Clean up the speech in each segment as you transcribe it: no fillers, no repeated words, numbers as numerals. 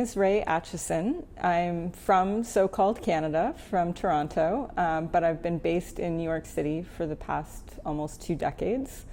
is Ray Acheson. I'm from so-called Canada, from Toronto, but I've been based in New York City for the past almost 2 decades.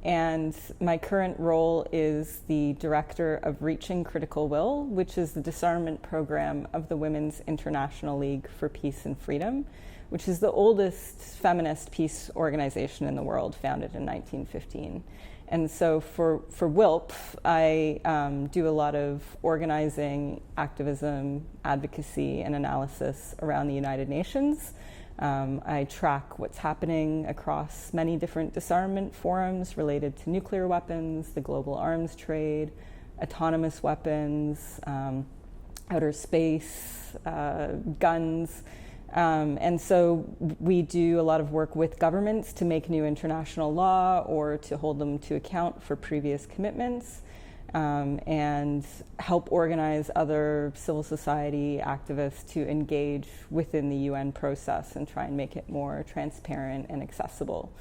And my current role is the director of Reaching Critical Will, which is the disarmament program of the Women's International League for Peace and Freedom, which is the oldest feminist peace organization in the world, founded in 1915. And so for WILPF, I do a lot of organizing, activism, advocacy, and analysis around the United Nations. I track what's happening across many different disarmament forums related to nuclear weapons, the global arms trade, autonomous weapons, outer space, guns. And so we do a lot of work with governments to make new international law or to hold them to account for previous commitments, and help organize other civil society activists to engage within the UN process and try and make it more transparent and accessible.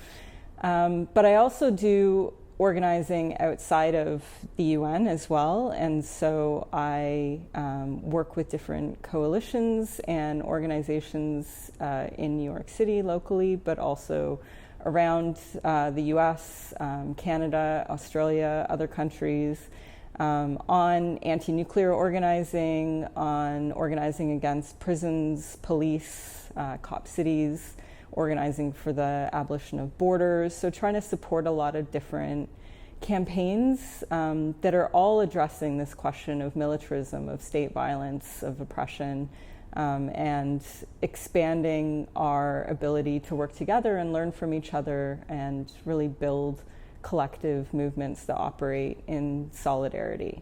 But I also do organizing outside of the UN as well, and so I work with different coalitions and organizations in New York City locally, but also around the US, Canada, Australia, other countries, on anti-nuclear organizing, on organizing against prisons, police, cop cities, organizing for the abolition of borders, so trying to support a lot of different campaigns that are all addressing this question of militarism, of state violence, of oppression, and expanding our ability to work together and learn from each other and really build collective movements that operate in solidarity.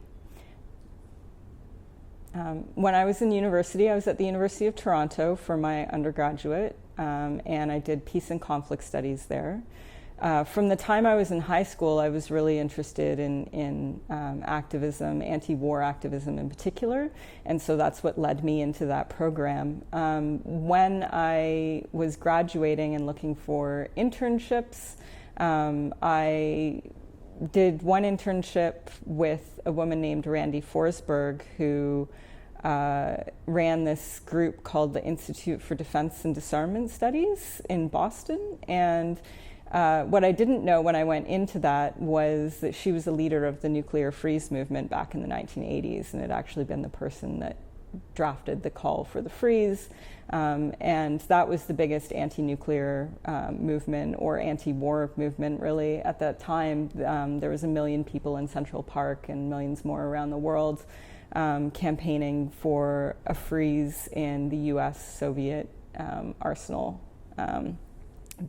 When I was in university, I was at the University of Toronto for my undergraduate, and I did peace and conflict studies there. From the time I was in high school, I was really interested in activism, anti-war activism in particular, and so that's what led me into that program. When I was graduating and looking for internships, I did one internship with a woman named Randy Forsberg, who ran this group called the Institute for Defense and Disarmament Studies in Boston. And what I didn't know when I went into that was that she was a leader of the nuclear freeze movement back in the 1980s, and had actually been the person that drafted the call for the freeze. And that was the biggest anti-nuclear movement, or anti-war movement, really. At that time, there was 1 million people in Central Park and millions more around the world campaigning for a freeze in the US-Soviet arsenal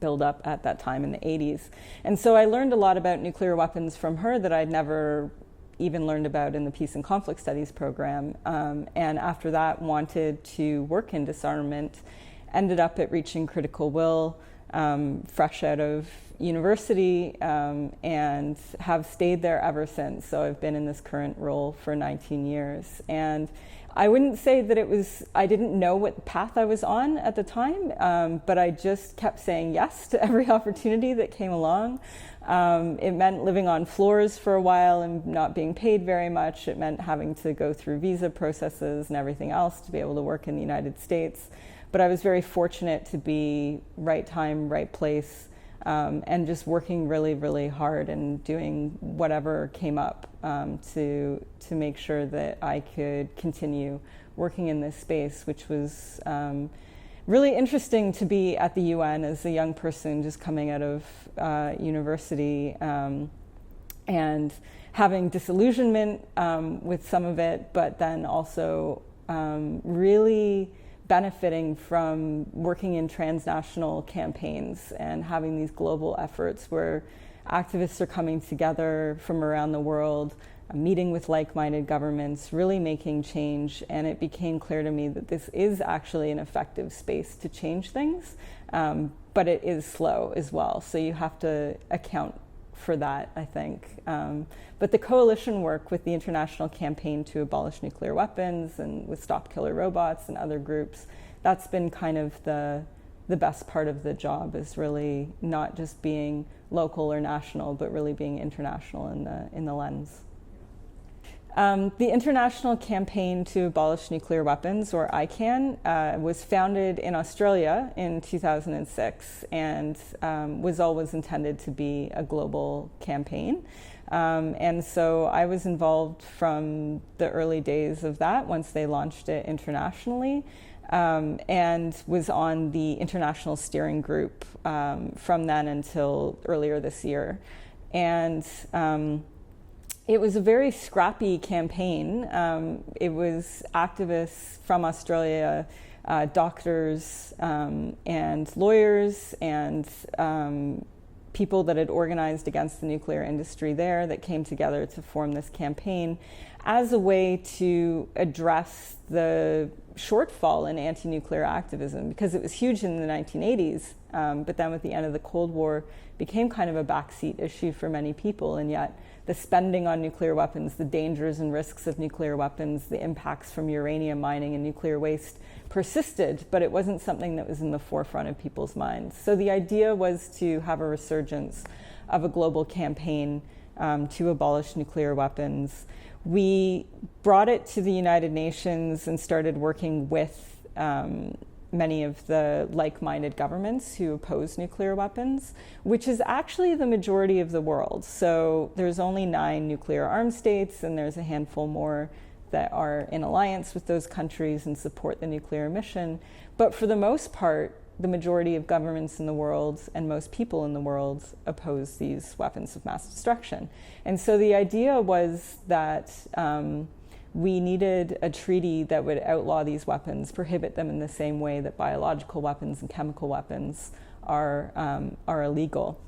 build-up at that time in the 80s. And so I learned a lot about nuclear weapons from her that I'd never even learned about in the Peace and Conflict Studies program. And after that, wanted to work in disarmament, ended up at Reaching Critical Will, fresh out of university, and have stayed there ever since. So I've been in this current role for 19 years. And I wouldn't say that I didn't know what path I was on at the time, but I just kept saying yes to every opportunity that came along. It meant living on floors for a while and not being paid very much. It meant having to go through visa processes and everything else to be able to work in the United States. But I was very fortunate to be right time, right place, and just working really, really hard and doing whatever came up to make sure that I could continue working in this space, which was really interesting to be at the UN as a young person just coming out of university, and having disillusionment with some of it, but then also really benefiting from working in transnational campaigns and having these global efforts where activists are coming together from around the world, meeting with like-minded governments, really making change. And it became clear to me that this is actually an effective space to change things, but it is slow as well. So you have to account for that, I think. But the coalition work with the International Campaign to Abolish Nuclear Weapons and with Stop Killer Robots and other groups, that's been kind of the best part of the job, is really not just being local or national, but really being international in the lens. The International Campaign to Abolish Nuclear Weapons, or ICAN, was founded in Australia in 2006 and was always intended to be a global campaign. And so I was involved from the early days of that once they launched it internationally, and was on the international steering group from then until earlier this year. And it was a very scrappy campaign. It was activists from Australia, doctors and lawyers and people that had organized against the nuclear industry there that came together to form this campaign as a way to address the shortfall in anti-nuclear activism, because it was huge in the 1980s, but then with the end of the Cold War became kind of a backseat issue for many people, and yet the spending on nuclear weapons, the dangers and risks of nuclear weapons, the impacts from uranium mining and nuclear waste persisted, but it wasn't something that was in the forefront of people's minds. So the idea was to have a resurgence of a global campaign to abolish nuclear weapons. We brought it to the United Nations and started working with many of the like-minded governments who oppose nuclear weapons, which is actually the majority of the world. So there's only 9 nuclear armed states, and there's a handful more that are in alliance with those countries and support the nuclear mission. But for the most part, the majority of governments in the world and most people in the world oppose these weapons of mass destruction. And so the idea was that we needed a treaty that would outlaw these weapons, prohibit them in the same way that biological weapons and chemical weapons are illegal.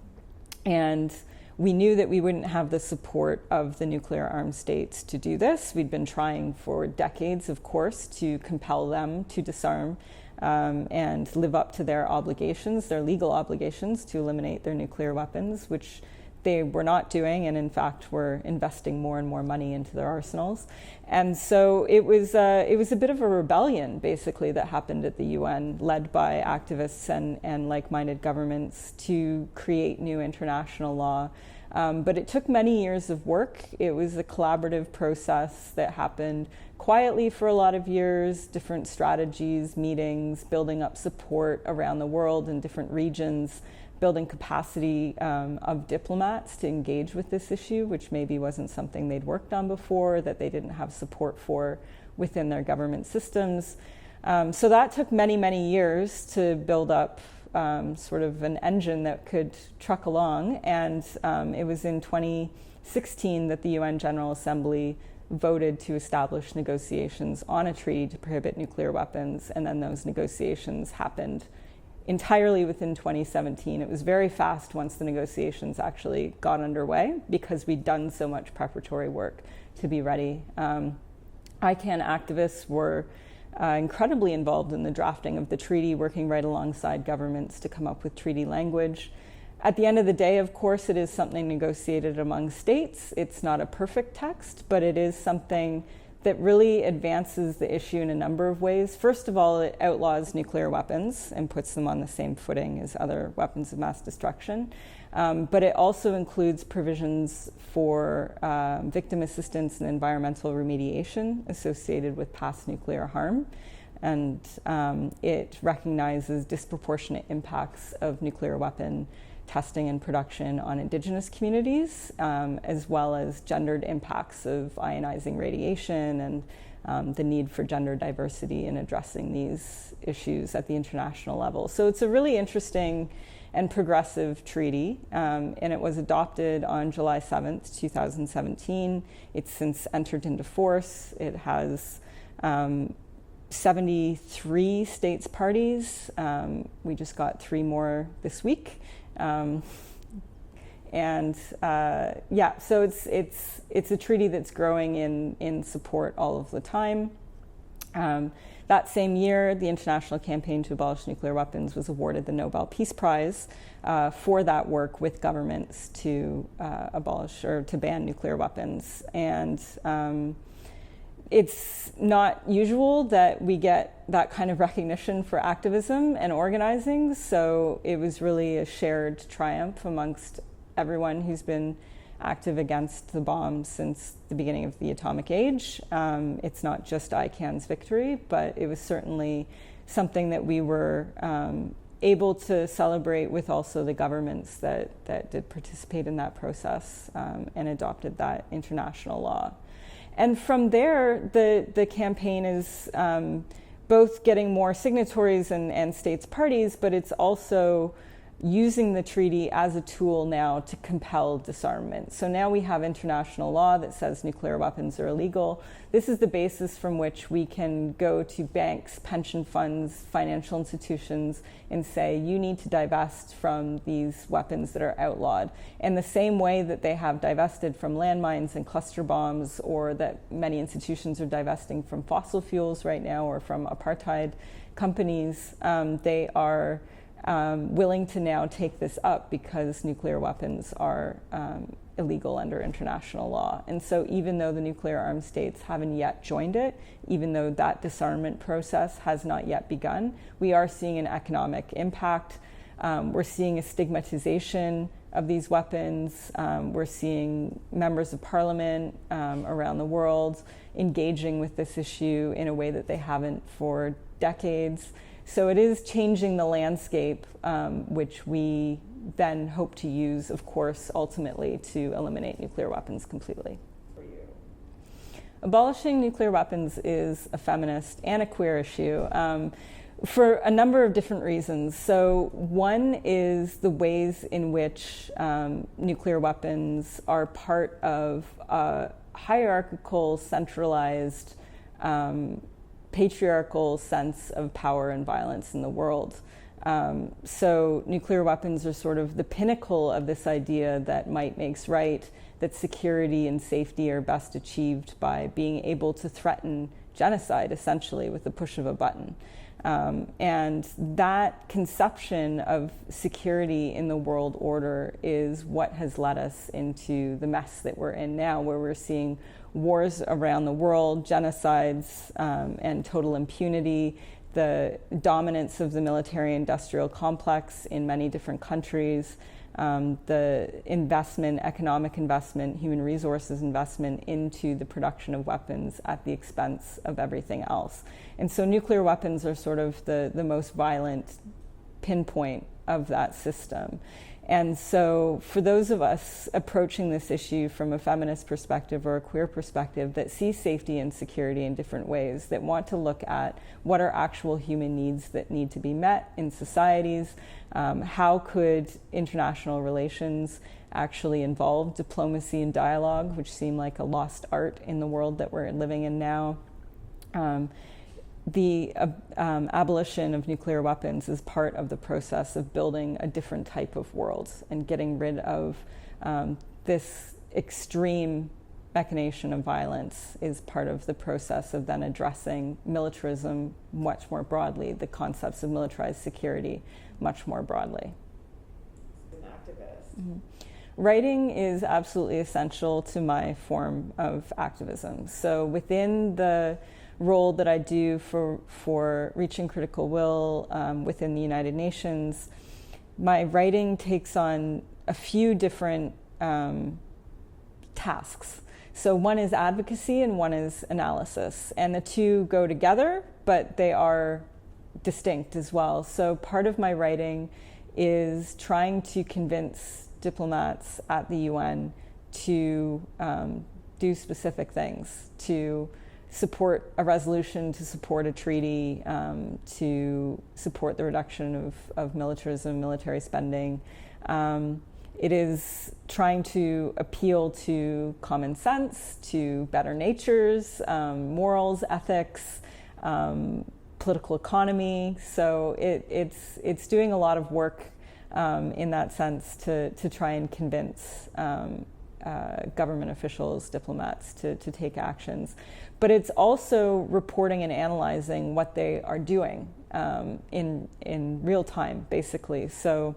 And we knew that we wouldn't have the support of the nuclear armed states to do this. We'd been trying for decades, of course, to compel them to disarm and live up to their obligations, their legal obligations to eliminate their nuclear weapons, which they were not doing, and in fact were investing more and more money into their arsenals. And so it was a bit of a rebellion, basically, that happened at the UN, led by activists and like-minded governments to create new international law. But it took many years of work. It was a collaborative process that happened quietly for a lot of years, different strategies, meetings, building up support around the world in different regions, building capacity of diplomats to engage with this issue, which maybe wasn't something they'd worked on before, that they didn't have support for within their government systems. So that took many, many years to build up sort of an engine that could truck along. And it was in 2016 that the UN General Assembly voted to establish negotiations on a treaty to prohibit nuclear weapons. And then those negotiations happened entirely within 2017. It was very fast once the negotiations actually got underway because we'd done so much preparatory work to be ready. ICAN activists were incredibly involved in the drafting of the treaty, working right alongside governments to come up with treaty language. At the end of the day, of course, it is something negotiated among states. It's not a perfect text, but it is something that really advances the issue in a number of ways. First of all, it outlaws nuclear weapons and puts them on the same footing as other weapons of mass destruction. But it also includes provisions for victim assistance and environmental remediation associated with past nuclear harm. And it recognizes disproportionate impacts of nuclear weapon testing and production on Indigenous communities, as well as gendered impacts of ionizing radiation and the need for gender diversity in addressing these issues at the international level. So it's a really interesting and progressive treaty, and it was adopted on July 7th, 2017. It's since entered into force. It has 73 states parties. We just got 3 more this week. So it's a treaty that's growing in support all of the time. That same year, the International Campaign to Abolish Nuclear Weapons was awarded the Nobel Peace Prize for that work with governments to abolish or to ban nuclear weapons. And it's not usual that we get that kind of recognition for activism and organizing, so it was really a shared triumph amongst everyone who's been active against the bomb since the beginning of the atomic age. It's not just ICAN's victory, but it was certainly something that we were able to celebrate with also the governments that did participate in that process and adopted that international law. And from there, the campaign is both getting more signatories and states parties, but it's also using the treaty as a tool now to compel disarmament. So now we have international law that says nuclear weapons are illegal. This is the basis from which we can go to banks, pension funds, financial institutions, and say, you need to divest from these weapons that are outlawed. In the same way that they have divested from landmines and cluster bombs, or that many institutions are divesting from fossil fuels right now, or from apartheid companies, they are willing to now take this up because nuclear weapons are illegal under international law. And so even though the nuclear armed states haven't yet joined it, even though that disarmament process has not yet begun, we are seeing an economic impact. We're seeing a stigmatization of these weapons. We're seeing members of parliament around the world engaging with this issue in a way that they haven't for decades. So it is changing the landscape, which we then hope to use, of course, ultimately to eliminate nuclear weapons completely. For you? Abolishing nuclear weapons is a feminist and a queer issue for a number of different reasons. So one is the ways in which nuclear weapons are part of a hierarchical, centralized, patriarchal sense of power and violence in the world. So nuclear weapons are sort of the pinnacle of this idea that might makes right, that security and safety are best achieved by being able to threaten genocide, essentially, with the push of a button. And that conception of security in the world order is what has led us into the mess that we're in now, where we're seeing wars around the world, genocides, and total impunity, the dominance of the military-industrial complex in many different countries, the investment, economic investment, human resources investment into the production of weapons at the expense of everything else. And so nuclear weapons are sort of the most violent pinpoint of that system. And so for those of us approaching this issue from a feminist perspective or a queer perspective that see safety and security in different ways, that want to look at what are actual human needs that need to be met in societies, how could international relations actually involve diplomacy and dialogue, which seem like a lost art in the world that we're living in now. The abolition of nuclear weapons is part of the process of building a different type of world and getting rid of this extreme machination of violence is part of the process of then addressing militarism much more broadly, the concepts of militarized security much more broadly. As an activist. Mm-hmm. Writing is absolutely essential to my form of activism. So within the role that I do for reaching critical will within the United Nations, my writing takes on a few different tasks. So one is advocacy and one is analysis. And the two go together, but they are distinct as well. So part of my writing is trying to convince diplomats at the UN to do specific things, to support a resolution, to support a treaty, to support the reduction of militarism, military spending. It is trying to appeal to common sense, to better natures, morals, ethics, political economy. So it's doing a lot of work in that sense to try and convince government officials, diplomats to take actions. But it's also reporting and analyzing what they are doing in real time, basically. So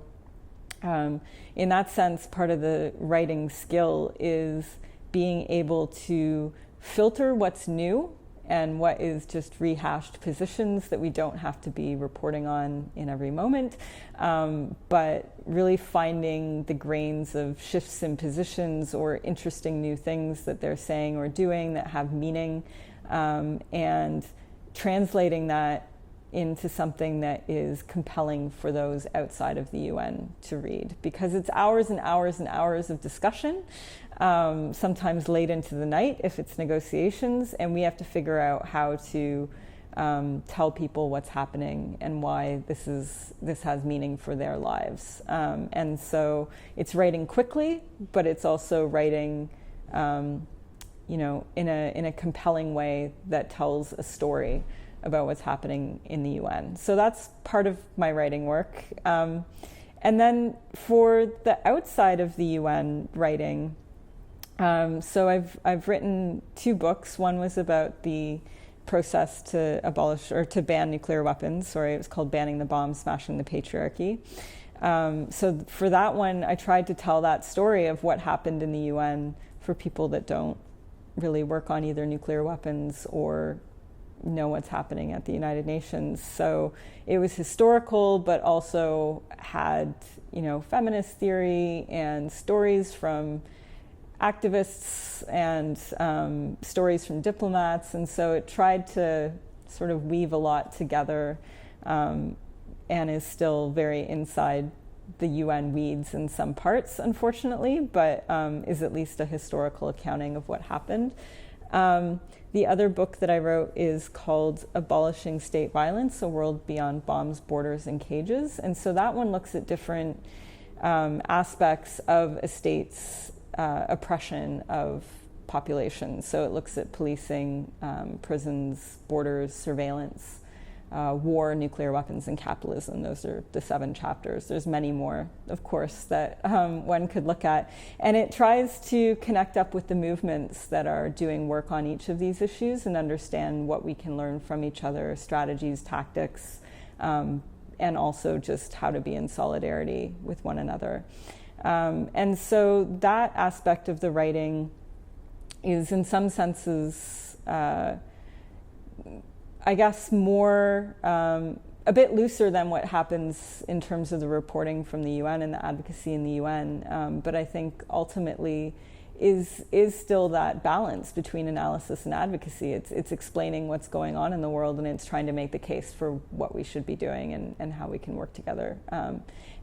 in that sense, part of the writing skill is being able to filter what's new and what is just rehashed positions that we don't have to be reporting on in every moment, but really finding the grains of shifts in positions or interesting new things that they're saying or doing that have meaning, and translating that into something that is compelling for those outside of the UN to read, because it's hours and hours and hours of discussion, sometimes late into the night if it's negotiations, and we have to figure out how to tell people what's happening and why this has meaning for their lives. And so it's writing quickly, but it's also writing in a compelling way that tells a story about what's happening in the UN. So that's part of my writing work. And then for the outside of the UN writing, so I've written 2 books. One was about the process to abolish or to ban nuclear weapons. Sorry, it was called Banning the Bomb, Smashing the Patriarchy. So for that one, I tried to tell that story of what happened in the UN for people that don't really work on either nuclear weapons or know what's happening at the United Nations. So it was historical, but also had, feminist theory and stories from activists and stories from diplomats. And so it tried to sort of weave a lot together, and is still very inside the UN weeds in some parts, unfortunately, but is at least a historical accounting of what happened. The other book that I wrote is called Abolishing State Violence, A World Beyond Bombs, Borders, and Cages. And so that one looks at different aspects of a state's oppression of populations. So it looks at policing, prisons, borders, surveillance, war, nuclear weapons, and capitalism. Those are the 7 chapters. There's many more, of course, that one could look at. And it tries to connect up with the movements that are doing work on each of these issues and understand what we can learn from each other, strategies, tactics, and also just how to be in solidarity with one another. And so that aspect of the writing is in some senses I guess more, a bit looser than what happens in terms of the reporting from the UN and the advocacy in the UN, but I think ultimately is still that balance between analysis and advocacy. It's explaining what's going on in the world, and it's trying to make the case for what we should be doing and how we can work together.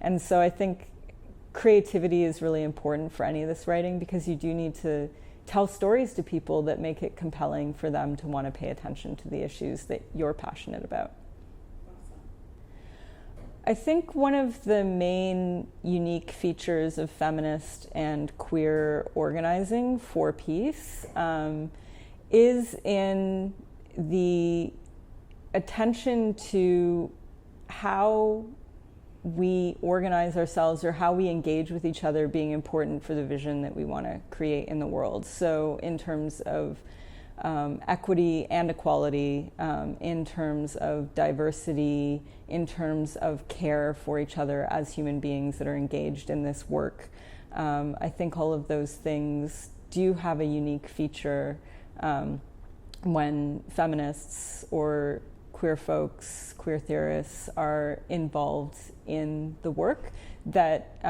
And so I think creativity is really important for any of this writing, because you do need to tell stories to people that make it compelling for them to want to pay attention to the issues that you're passionate about. Awesome. I think one of the main unique features of feminist and queer organizing for peace is in the attention to how we organize ourselves or how we engage with each other being important for the vision that we want to create in the world. So in terms of equity and equality, in terms of diversity, in terms of care for each other as human beings that are engaged in this work, I think all of those things do have a unique feature when feminists or queer folks, queer theorists are involved in the work that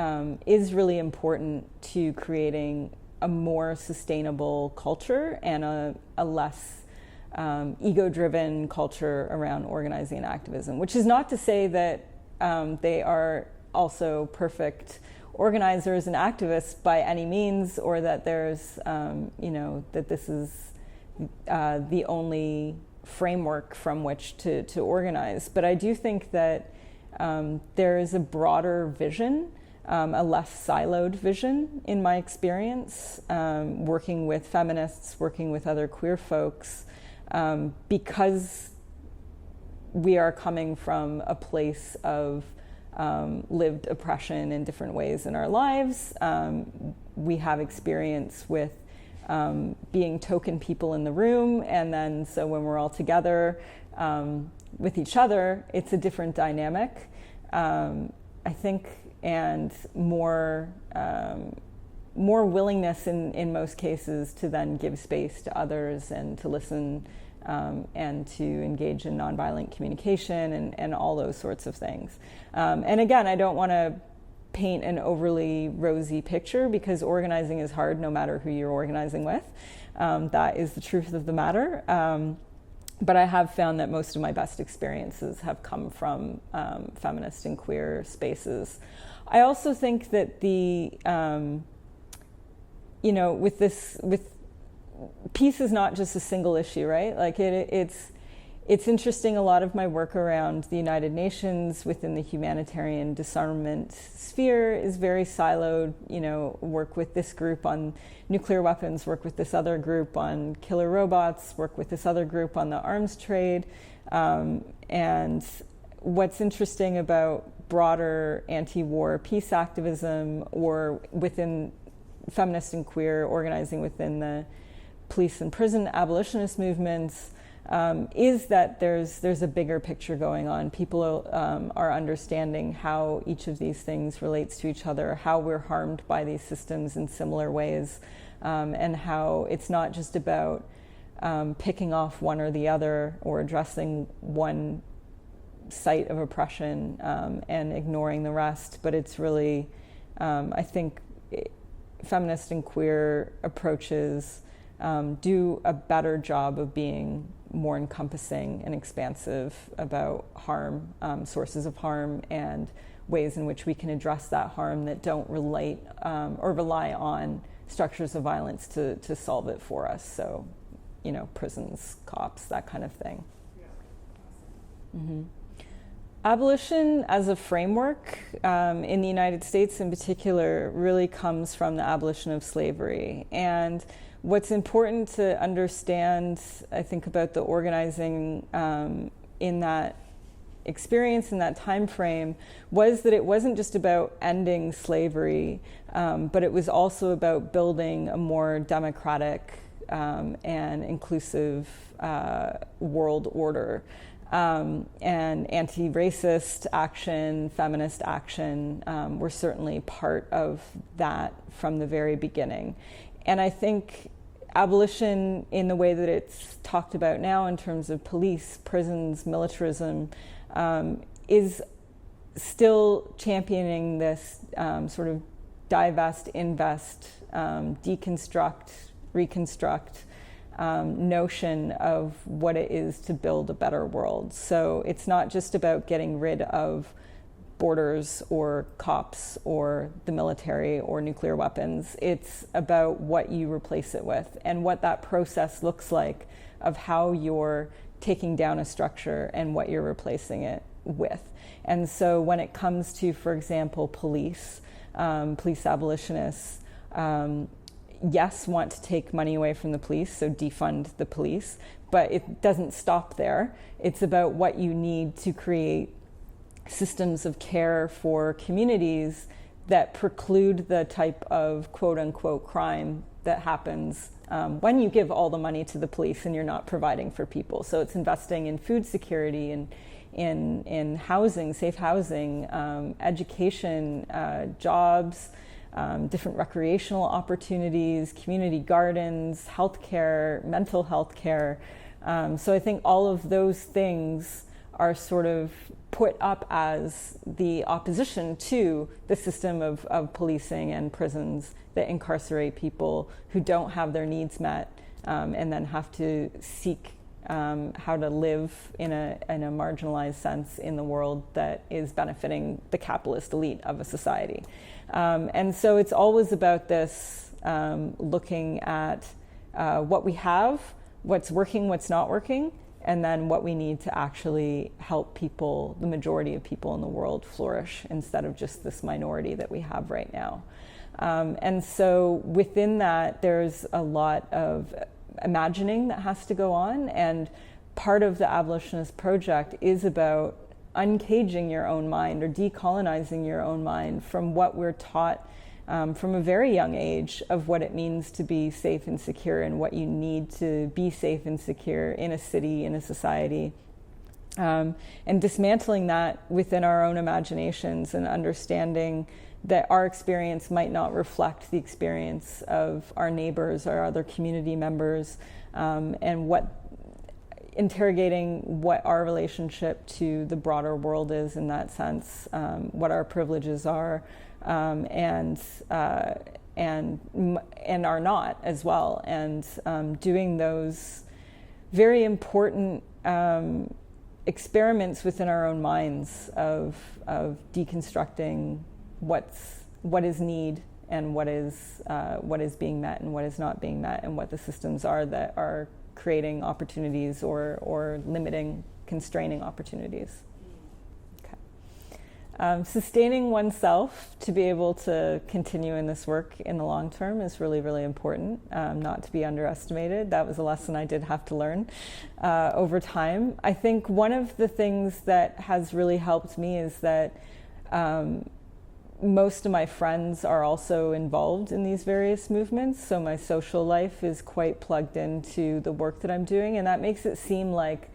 is really important to creating a more sustainable culture and a less ego-driven culture around organizing and activism, which is not to say that they are also perfect organizers and activists by any means, or that there's, that this is the only framework from which to organize. But I do think that there is a broader vision, a less siloed vision in my experience, working with feminists, working with other queer folks, because we are coming from a place of lived oppression in different ways in our lives. We have experience with being token people in the room, and then so when we're all together with each other, it's a different dynamic, I think, and more willingness in most cases to then give space to others and to listen and to engage in nonviolent communication and all those sorts of things. And again, I don't want to paint an overly rosy picture, because organizing is hard no matter who you're organizing with. That is the truth of the matter. But I have found that most of my best experiences have come from feminist and queer spaces. I also think that with peace is not just a single issue, right? Like it's interesting. A lot of my work around the United Nations within the humanitarian disarmament sphere is very siloed. Work with this group on nuclear weapons, work with this other group on killer robots, work with this other group on the arms trade. And what's interesting about broader anti-war peace activism, or within feminist and queer organizing within the police and prison abolitionist movements, is that there's a bigger picture going on. People are understanding how each of these things relates to each other, how we're harmed by these systems in similar ways, and how it's not just about picking off one or the other, or addressing one site of oppression and ignoring the rest, but it's really, I think, feminist and queer approaches do a better job of being more encompassing and expansive about harm, sources of harm, and ways in which we can address that harm that don't relate or rely on structures of violence to solve it for us. So, prisons, cops, that kind of thing. Yeah. Mm-hmm. Abolition as a framework in the United States in particular really comes from the abolition of slavery. And what's important to understand, I think, about the organizing in that experience, in that time frame, was that it wasn't just about ending slavery, but it was also about building a more democratic and inclusive world order. And anti-racist action, feminist action were certainly part of that from the very beginning. And I think abolition, in the way that it's talked about now in terms of police, prisons, militarism, is still championing this sort of divest, invest, deconstruct, reconstruct notion of what it is to build a better world. So it's not just about getting rid of borders or cops or the military or nuclear weapons. It's about what you replace it with and what that process looks like of how you're taking down a structure and what you're replacing it with. And so when it comes to, for example, police abolitionists, yes, want to take money away from the police, so defund the police, but it doesn't stop there. It's about what you need to create systems of care for communities that preclude the type of quote-unquote crime that happens when you give all the money to the police and you're not providing for people. So it's investing in food security and in housing, safe housing, education, jobs, different recreational opportunities, community gardens, healthcare, mental health care. So I think all of those things are sort of put up as the opposition to the system of policing and prisons that incarcerate people who don't have their needs met and then have to seek how to live in a marginalized sense in the world that is benefiting the capitalist elite of a society. And so it's always about this looking at what we have, what's working, what's not working, and then what we need to actually help people, the majority of people in the world, flourish instead of just this minority that we have right now. And so within that, there's a lot of imagining that has to go on, and part of the abolitionist project is about uncaging your own mind or decolonizing your own mind from what we're taught from a very young age of what it means to be safe and secure and what you need to be safe and secure in a city, in a society, and dismantling that within our own imaginations and understanding that our experience might not reflect the experience of our neighbors or other community members, and what interrogating what our relationship to the broader world is in that sense, what our privileges are, and are not as well, and doing those very important experiments within our own minds of deconstructing what is need and what is being met and what is not being met, and what the systems are that are creating opportunities or limiting, constraining opportunities. Okay. Sustaining oneself to be able to continue in this work in the long term is really, really important, not to be underestimated. That was a lesson I did have to learn over time. I think one of the things that has really helped me is that most of my friends are also involved in these various movements, so my social life is quite plugged into the work that I'm doing, and that makes it seem like,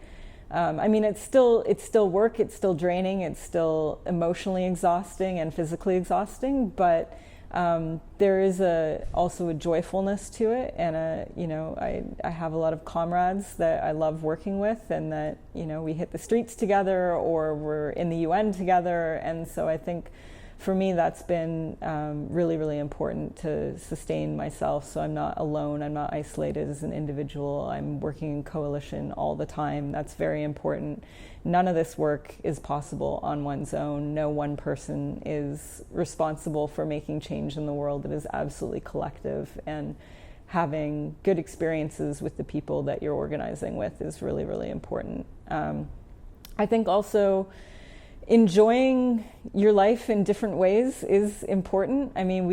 I mean, it's still work, it's still draining, it's still emotionally exhausting and physically exhausting, but there is also a joyfulness to it, and I have a lot of comrades that I love working with, and that we hit the streets together or we're in the UN together, and so I think for me, that's been really, really important to sustain myself, so I'm not alone, I'm not isolated as an individual, I'm working in coalition all the time. That's very important. None of this work is possible on one's own. No one person is responsible for making change in the world. It is absolutely collective, and having good experiences with the people that you're organizing with is really, really important. I think also enjoying your life in different ways is important. I mean,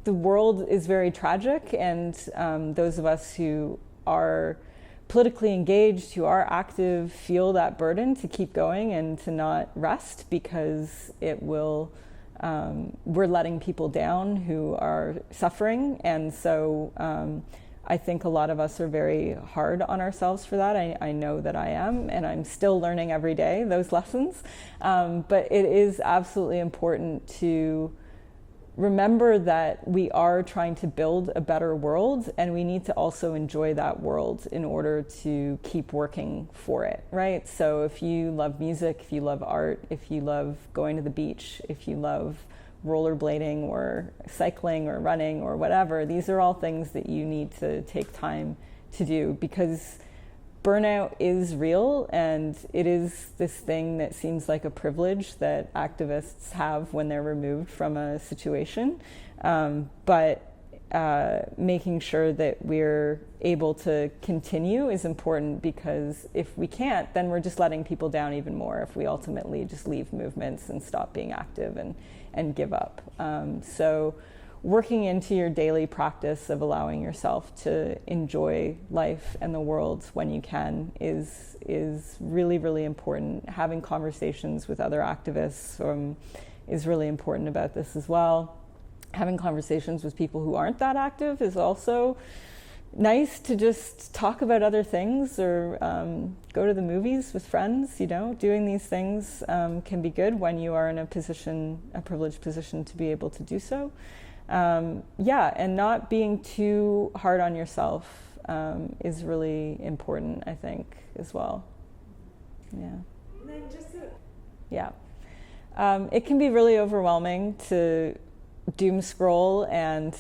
the world is very tragic, and those of us who are politically engaged, who are active, feel that burden to keep going and to not rest, because we're letting people down who are suffering, and so I think a lot of us are very hard on ourselves for that. I know that I am, and I'm still learning every day those lessons. But it is absolutely important to remember that we are trying to build a better world, and we need to also enjoy that world in order to keep working for it, right? So if you love music, if you love art, if you love going to the beach, if you love rollerblading or cycling or running or whatever, these are all things that you need to take time to do, because burnout is real, and it is this thing that seems like a privilege that activists have when they're removed from a situation, but making sure that we're able to continue is important, because if we can't, then we're just letting people down even more if we ultimately just leave movements and stop being active and give up. So working into your daily practice of allowing yourself to enjoy life and the world when you can is really, really important. Having conversations with other activists is really important about this as well. Having conversations with people who aren't that active is also nice, to just talk about other things, or go to the movies with friends. Doing these things can be good when you are in a privileged position to be able to do so. And not being too hard on yourself is really important, I think, as well. Yeah. And then Yeah. It can be really overwhelming to doom scroll and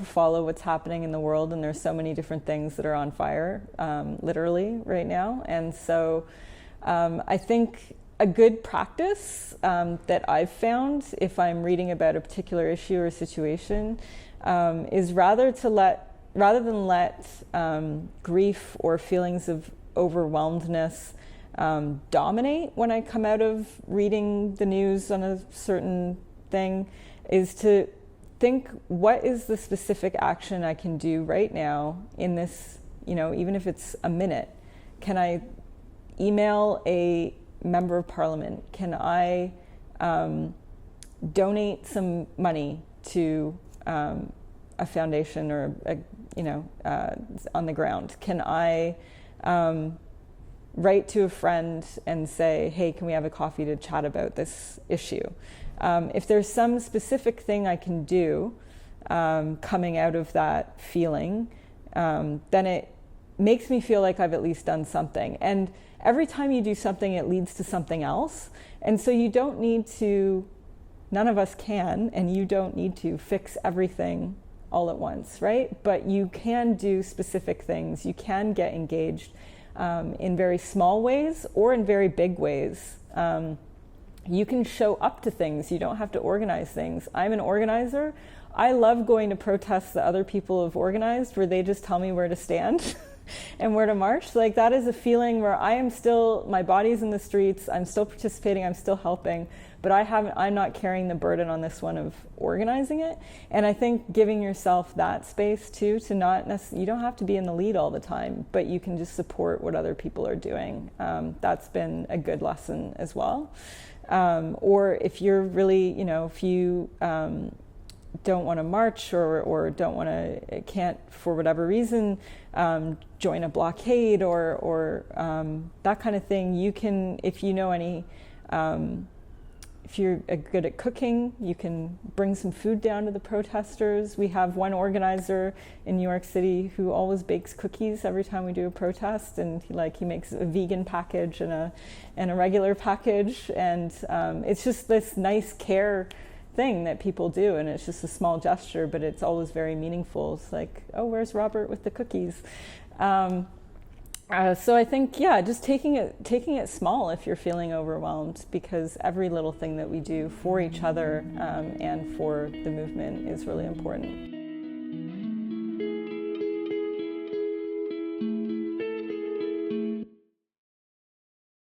follow what's happening in the world, and there's so many different things that are on fire literally right now, and so I think a good practice that I've found, if I'm reading about a particular issue or situation, is rather than let grief or feelings of overwhelmedness dominate when I come out of reading the news on a certain thing, is to think, what is the specific action I can do right now in this, even if it's a minute? Can I email a member of parliament? Can I donate some money to a foundation or on the ground? Can I write to a friend and say, hey, can we have a coffee to chat about this issue? If there's some specific thing I can do coming out of that feeling, then makes me feel like I've at least done something. And every time you do something, it leads to something else. And so you don't need to, none of us can, and you don't need to fix everything all at once, right? But you can do specific things. You can get engaged in very small ways or in very big ways. You can show up to things. You don't have to organize things. I'm an organizer. I love going to protests that other people have organized where they just tell me where to stand and where to march. Like, that is a feeling where I am still, my body's in the streets, I'm still participating, I'm still helping, but I'm not carrying the burden on this one of organizing it. And I think giving yourself that space too, to not necessarily, you don't have to be in the lead all the time, but you can just support what other people are doing. That's been a good lesson as well. Or if you're really, if you don't want to march or don't want to, can't for whatever reason, join a blockade or that kind of thing, you can, if you know any, if you're good at cooking, you can bring some food down to the protesters. We have one organizer in New York City who always bakes cookies every time we do a protest, and he makes a vegan package and a regular package, and it's just this nice care thing that people do, and it's just a small gesture, but it's always very meaningful. It's like, oh, where's Robert with the cookies? So I think, just taking it small if you're feeling overwhelmed, because every little thing that we do for each other and for the movement is really important.